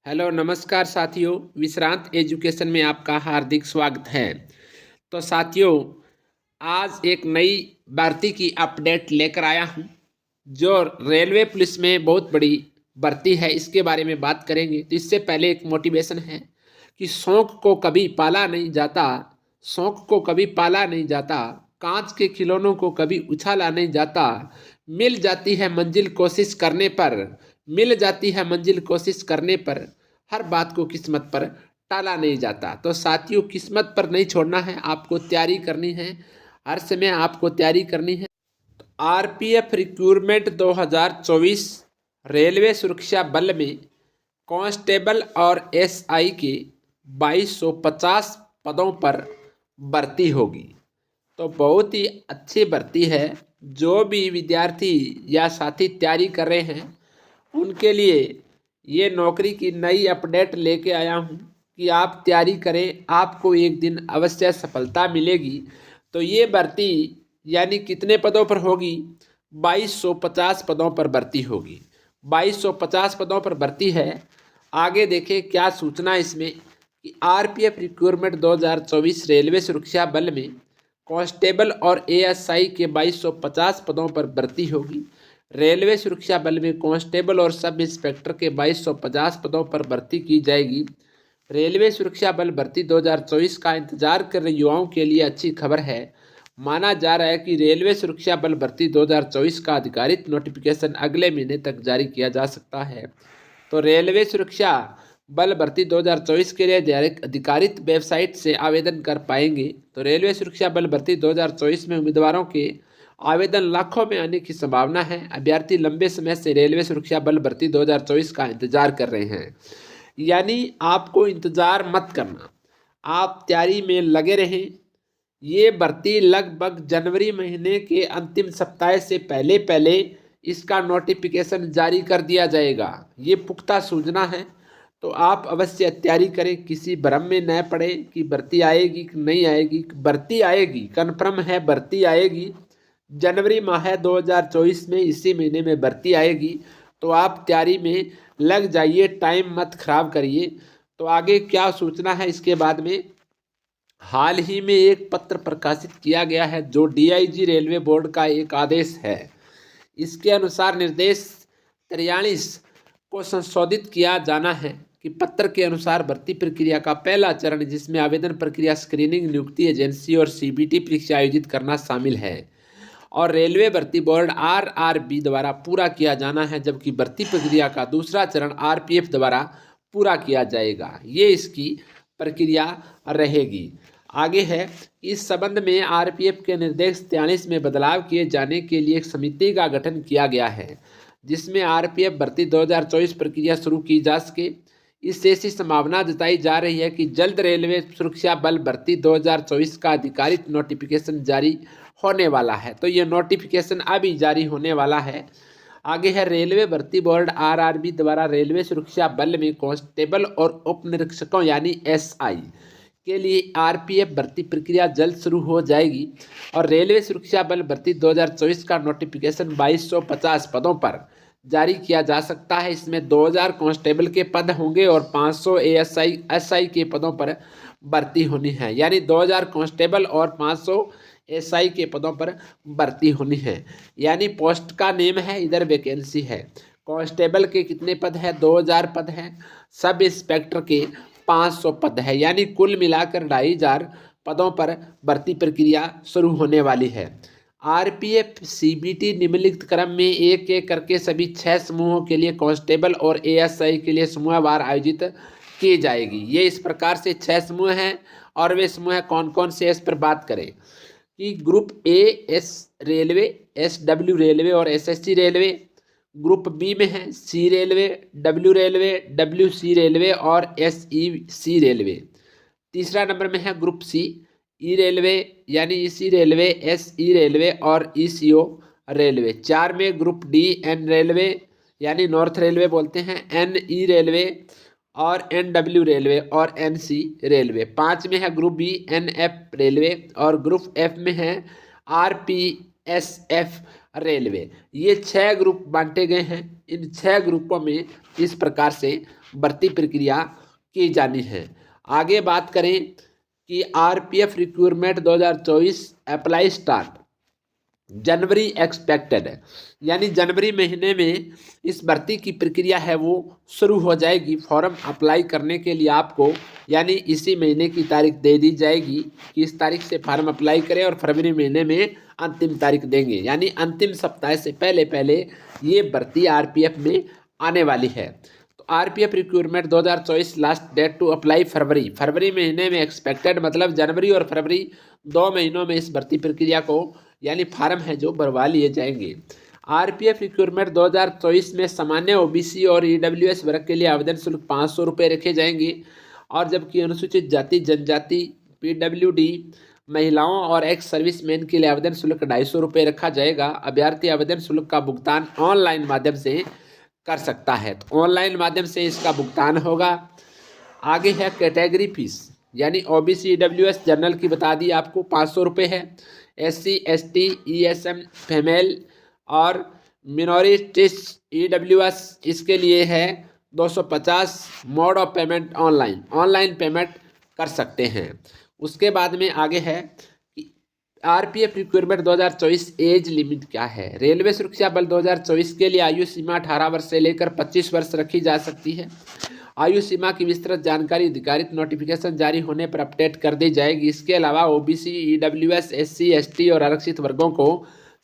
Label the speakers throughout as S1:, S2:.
S1: Hello नमस्कार साथियों, विश्रांत education में आपका हार्दिक स्वागत है। तो साथियों, आज एक नई भर्ती की अपडेट लेकर आया हूं, जो रेलवे पुलिस में बहुत बड़ी भर्ती है। इसके बारे में बात करेंगे। तो इससे पहले एक मोटिवेशन है कि शौक को कभी पाला नहीं जाता, शौक को कभी पाला नहीं जाता, कांच के खिलौनों को कभी उछाला नहीं जाता, मिल जाती है मंजिल कोशिश करने पर, मिल जाती है मंजिल कोशिश करने पर, हर बात को किस्मत पर टाला नहीं जाता। तो साथियों, किस्मत पर नहीं छोड़ना है, आपको तैयारी करनी है, हर समय आपको तैयारी करनी है। आरपीएफ रिक्रूटमेंट 2024 रेलवे सुरक्षा बल में कांस्टेबल और एसआई के 2250 पदों पर भर्ती होगी। तो बहुत ही अच्छी भर्ती है। जो भी विद्यार्थी या साथी तैयारी कर रहे हैं उनके लिए ये नौकरी की नई अपडेट लेके आया हूँ कि आप तैयारी करें, आपको एक दिन अवश्य सफलता मिलेगी। तो ये भर्ती यानी कितने पदों पर होगी? 2250 पदों पर भर्ती होगी। 2250 पदों पर भर्ती है। आगे देखें क्या सूचना इसमें कि आरपीएफ रिक्रूटमेंट 2024 रेलवे सुरक्षा बल में कांस्टेबल और एएसआई के 2250 पदों पर भर्ती होगी। रेलवे सुरक्षा बल में कांस्टेबल और सब इंस्पेक्टर के 2250 पदों पर भर्ती की जाएगी। रेलवे सुरक्षा बल भर्ती 2024 का इंतजार कर रहे युवाओं के लिए अच्छी खबर है। माना जा रहा है कि रेलवे सुरक्षा बल भर्ती 2024 का अधिकारित नोटिफिकेशन अगले महीने तक जारी किया जा सकता है। तो रेलवे सुरक्षा बल भर्ती 2024 के लिए अधिकारित वेबसाइट से आवेदन कर पाएंगे। तो रेलवे सुरक्षा बल भर्ती 2024 में उम्मीदवारों के आवेदन लाखों में आने की संभावना है। अभ्यर्थी लंबे समय से रेलवे सुरक्षा बल भर्ती 2024 का इंतजार कर रहे हैं, यानी आपको इंतजार मत करना, आप तैयारी में लगे रहें। ये भर्ती लगभग जनवरी महीने के अंतिम सप्ताह से पहले पहले इसका नोटिफिकेशन जारी कर दिया जाएगा। ये पुख्ता सूचना है। तो आप अवश्य तैयारी करें, किसी भ्रम में न पड़े कि भर्ती आएगी कि नहीं आएगी। भर्ती आएगी, कन्फर्म है, भर्ती आएगी। जनवरी माह 2024 में, इसी महीने में भर्ती आएगी। तो आप तैयारी में लग जाइए, टाइम मत खराब करिए। तो आगे क्या सूचना है इसके बाद में? हाल ही में एक पत्र प्रकाशित किया गया है जो डीआईजी रेलवे बोर्ड का एक आदेश है। इसके अनुसार निर्देश 43 को संशोधित किया जाना है कि पत्र के अनुसार भर्ती प्रक्रिया का पहला चरण, जिसमें आवेदन प्रक्रिया, स्क्रीनिंग, नियुक्ति एजेंसी और सीबीटी परीक्षा आयोजित करना शामिल है और रेलवे भर्ती बोर्ड आरआरबी द्वारा पूरा किया जाना है, जबकि भर्ती प्रक्रिया का दूसरा चरण आरपीएफ द्वारा पूरा किया जाएगा। ये इसकी प्रक्रिया रहेगी। आगे है, इस संबंध में आरपीएफ के निर्देश 43 में बदलाव किए जाने के लिए एक समिति का गठन किया गया है, जिसमें आरपीएफ भर्ती 2024 प्रक्रिया शुरू की जा सके। इससे ऐसी संभावना जताई जा रही है कि जल्द रेलवे सुरक्षा बल भर्ती 2024 का आधिकारिक नोटिफिकेशन जारी होने वाला है। तो ये नोटिफिकेशन अभी जारी होने वाला है। आगे है, रेलवे भर्ती बोर्ड आरआरबी द्वारा रेलवे सुरक्षा बल में कांस्टेबल और उप निरीक्षकों यानी एसआई के लिए आरपीएफ भर्ती प्रक्रिया जल्द शुरू हो जाएगी और रेलवे सुरक्षा बल भर्ती 2024 का नोटिफिकेशन 2250 पदों पर जारी किया जा सकता है। इसमें 2000 कांस्टेबल के पद होंगे और 500 एसआई के पदों पर भर्ती होनी है, यानी 2000 कांस्टेबल और 500 एसआई के पदों पर भर्ती होनी है। यानी पोस्ट का नेम है, इधर वैकेंसी है। कांस्टेबल के कितने पद है? 2000 पद है। सब इंस्पेक्टर के 500 पद है, यानी कुल मिलाकर 2500 पदों पर भर्ती प्रक्रिया शुरू होने वाली है। आरपीएफ सीबीटी निम्नलिखित क्रम में एक एक करके सभी 6 समूहों के लिए कांस्टेबल और एएसआई के लिए समूहवार आयोजित की जाएगी। ये इस प्रकार से 6 समूह हैं और वे समूह कौन कौन से, इस पर बात करें कि group A S railway, SW railway और एसएससी रेलवे। ग्रुप बी में है C railway, W C railway और एसईसी रेलवे। तीसरा नंबर में है ग्रुप सी ई रेलवे यानी ईसी रेलवे, एसई रेलवे और ईसीओ रेलवे। 4 में ग्रुप डी एन रेलवे यानी नॉर्थ रेलवे बोलते हैं, एन ई रेलवे और एनडब्ल्यू रेलवे और एनसी रेलवे। 5 में है group B N F railway और ग्रुप एफ में है आरपीएसएफ रेलवे। ये 6 ग्रुप बांटे गए हैं। इन 6 ग्रुपों में इस प्रकार से भर्ती प्रक्रिया की जानी है। आगे बात करें कि आरपीएफ रिक्रूटमेंट 2024 अप्लाई स्टार्ट जनवरी एक्सपेक्टेड है, यानी जनवरी महीने में इस भर्ती की प्रक्रिया है वो शुरू हो जाएगी। फॉर्म अप्लाई करने के लिए आपको यानी इसी महीने की तारीख दे दी जाएगी कि इस तारीख से फॉर्म अप्लाई करें और फरवरी महीने में अंतिम तारीख देंगे, यानी अंतिम सप्ताह से पहले पहले ये भर्ती आरपीएफ में आने वाली है। तो RPF recruitment 2024 last date to apply फरवरी महीने में एक्सपेक्टेड, मतलब जनवरी और फरवरी 2 महीनों में इस भर्ती प्रक्रिया को यानी फार्म है जो भरवा लिए जाएंगे। आरपीएफ रिक्रूटमेंट 2024 में सामान्य ओबीसी और ईडब्ल्यूएस वर्ग के लिए आवेदन शुल्क 500 रुपये रखे जाएंगे, और जबकि अनुसूचित जाति जनजाति पीडब्ल्यूडी महिलाओं और एक्स सर्विसमैन के लिए आवेदन शुल्क 250 रुपये रखा जाएगा। अभ्यर्थी आवेदन शुल्क का भुगतान ऑनलाइन माध्यम से कर सकता है, तो ऑनलाइन माध्यम से इसका भुगतान होगा। आगे है कैटेगरी फीस, यानी ओबीसी ईडब्ल्यूएस जनरल की बता दी आपको 500 रुपये है, एससी एसटी ईएसएम फीमेल और मिनोरिटीज ईडब्ल्यूएस इसके लिए है 250। Mode of payment online payment कर सकते हैं। उसके बाद में आगे है कि आरपीएफ रिक्रूटमेंट 2024 एज लिमिट क्या है। रेलवे सुरक्षा बल 2024 के लिए आयु सीमा 18 वर्ष से लेकर 25 वर्ष रखी जा सकती है। आयु सीमा की विस्तृत जानकारी अधिकारित नोटिफिकेशन जारी होने पर अपडेट कर दी जाएगी। इसके अलावा ओबीसी ईडब्ल्यूएस एससी एसटी और आरक्षित वर्गों को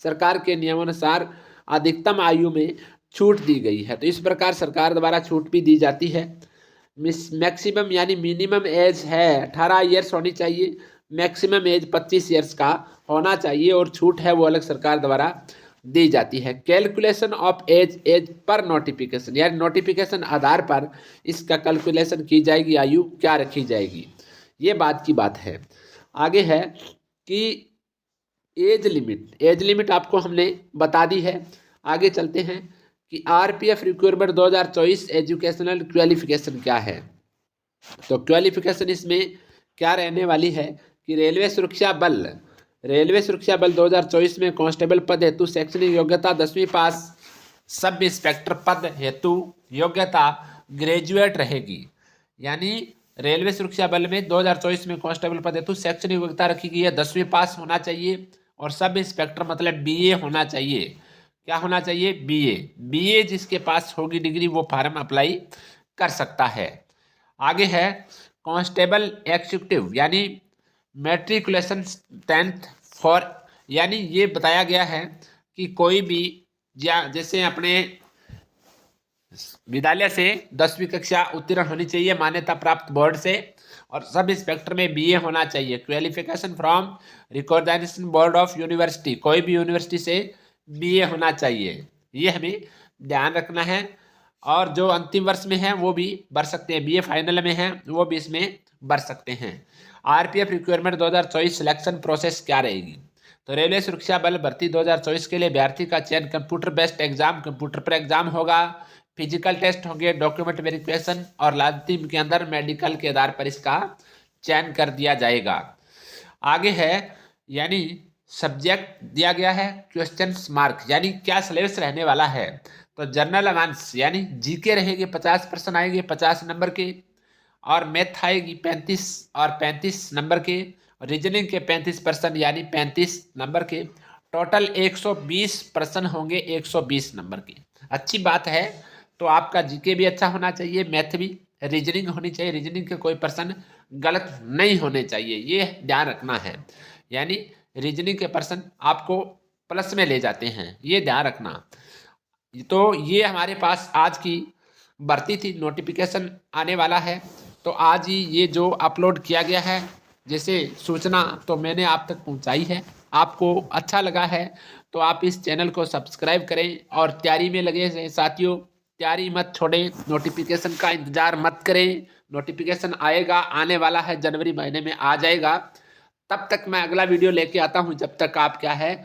S1: सरकार के नियमानुसार अधिकतम आयु में छूट दी गई है, तो इस प्रकार सरकार द्वारा छूट भी दी जाती है। मैक्सिमम यानी मिनिमम एज है 18 ईयर्स होनी चाहिए, मैक्सिमम एज 25 ईयर्स का होना चाहिए, और छूट है वो अलग सरकार द्वारा दी जाती है। कैलकुलेशन ऑफ एज पर नोटिफिकेशन, यानी नोटिफिकेशन आधार पर इसका कैलकुलेशन की जाएगी, आयु क्या रखी जाएगी, ये बात की बात है। आगे है कि एज लिमिट आपको हमने बता दी है। आगे चलते हैं कि आरपीएफ रिक्रूटमेंट 2024 एजुकेशनल क्वालिफिकेशन क्या है। तो क्वालिफिकेशन इसमें क्या रहने वाली है कि रेलवे सुरक्षा बल 2024 में कांस्टेबल पद हेतु शैक्षणिक योग्यता 10वीं पास, सब इंस्पेक्टर पद हेतु योग्यता ग्रेजुएट रहेगी। यानी रेलवे सुरक्षा बल में 2024 में कांस्टेबल पद हेतु शैक्षणिक योग्यता रखी गई है, 10वीं पास होना चाहिए, और सब इंस्पेक्टर मतलब बीए होना चाहिए। क्या होना चाहिए? बीए जिसके पास होगी डिग्री वो फार्म अप्लाई कर सकता है। आगे है कांस्टेबल एग्जीक्यूटिव, यानी मैट्रिकुलेशन 10th फॉर, यानी ये बताया गया है कि कोई भी जैसे अपने विद्यालय से 10वीं कक्षा उत्तीर्ण होनी चाहिए मान्यता प्राप्त बोर्ड से, और सब इंस्पेक्टर में बीए होना चाहिए। Qualification from recognisation board of university, कोई भी यूनिवर्सिटी से बीए होना चाहिए, ये हमें ध्यान रखना है। और जो अंतिम वर्ष में है वो भी भर सकते हैं, बीए फाइनल में है वो भी इसमें भर सकते हैं। आरपीएफ रिक्वायरमेंट 2024 सिलेक्शन प्रोसेस क्या रहेगी? तो रेलवे सुरक्षा बल भर्ती 2024 के लिए अभ्यर्थी का चयन कंप्यूटर बेस्ड एग्जाम, कंप्यूटर पर एग्जाम होगा, फिजिकल टेस्ट होंगे, डॉक्यूमेंट वेरिफिकेशन, और अंतिम के अंदर मेडिकल के आधार पर इसका चयन कर दिया जाएगा। आगे है यानी सब्जेक्ट दिया गया है क्वेश्चन मार्क, यानी क्या सिलेबस रहने वाला है। तो जनरल अवेयरनेस यानी जीके रहेगी, 50% आएंगे 50 नंबर के, और मैथ आएगी 35 और 35 नंबर के, और रीजनिंग के 35% यानी 35 नंबर के। टोटल 120 प्रश्न होंगे 120 नंबर के। अच्छी बात है, तो आपका जीके भी अच्छा होना चाहिए, मैथ भी, रीजनिंग होनी चाहिए, रीजनिंग के कोई प्रश्न गलत नहीं होने चाहिए, ये ध्यान रखना है। यानी रीजनिंग के प्रश्न आपको प्लस में ले जाते हैं, ये ध्यान रखना। तो ये हमारे पास आज की भर्ती थी, नोटिफिकेशन आने वाला है, तो आज ही ये जो अपलोड किया गया है जैसे सूचना, तो मैंने आप तक पहुंचाई है। आपको अच्छा लगा है तो आप इस चैनल को सब्सक्राइब करें, और तैयारी में लगे हैं साथियों, तैयारी मत छोड़ें, नोटिफिकेशन का इंतज़ार मत करें। नोटिफिकेशन आएगा, आने वाला है, जनवरी महीने में आ जाएगा। तब तक मैं अगला वीडियो लेके आता हूं, जब तक आप क्या है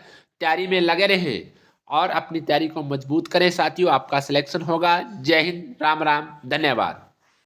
S1: तैयारी में लगे रहें और अपनी तैयारी को मजबूत करें साथियों, आपका सिलेक्शन होगा। जय हिंद, राम राम, धन्यवाद।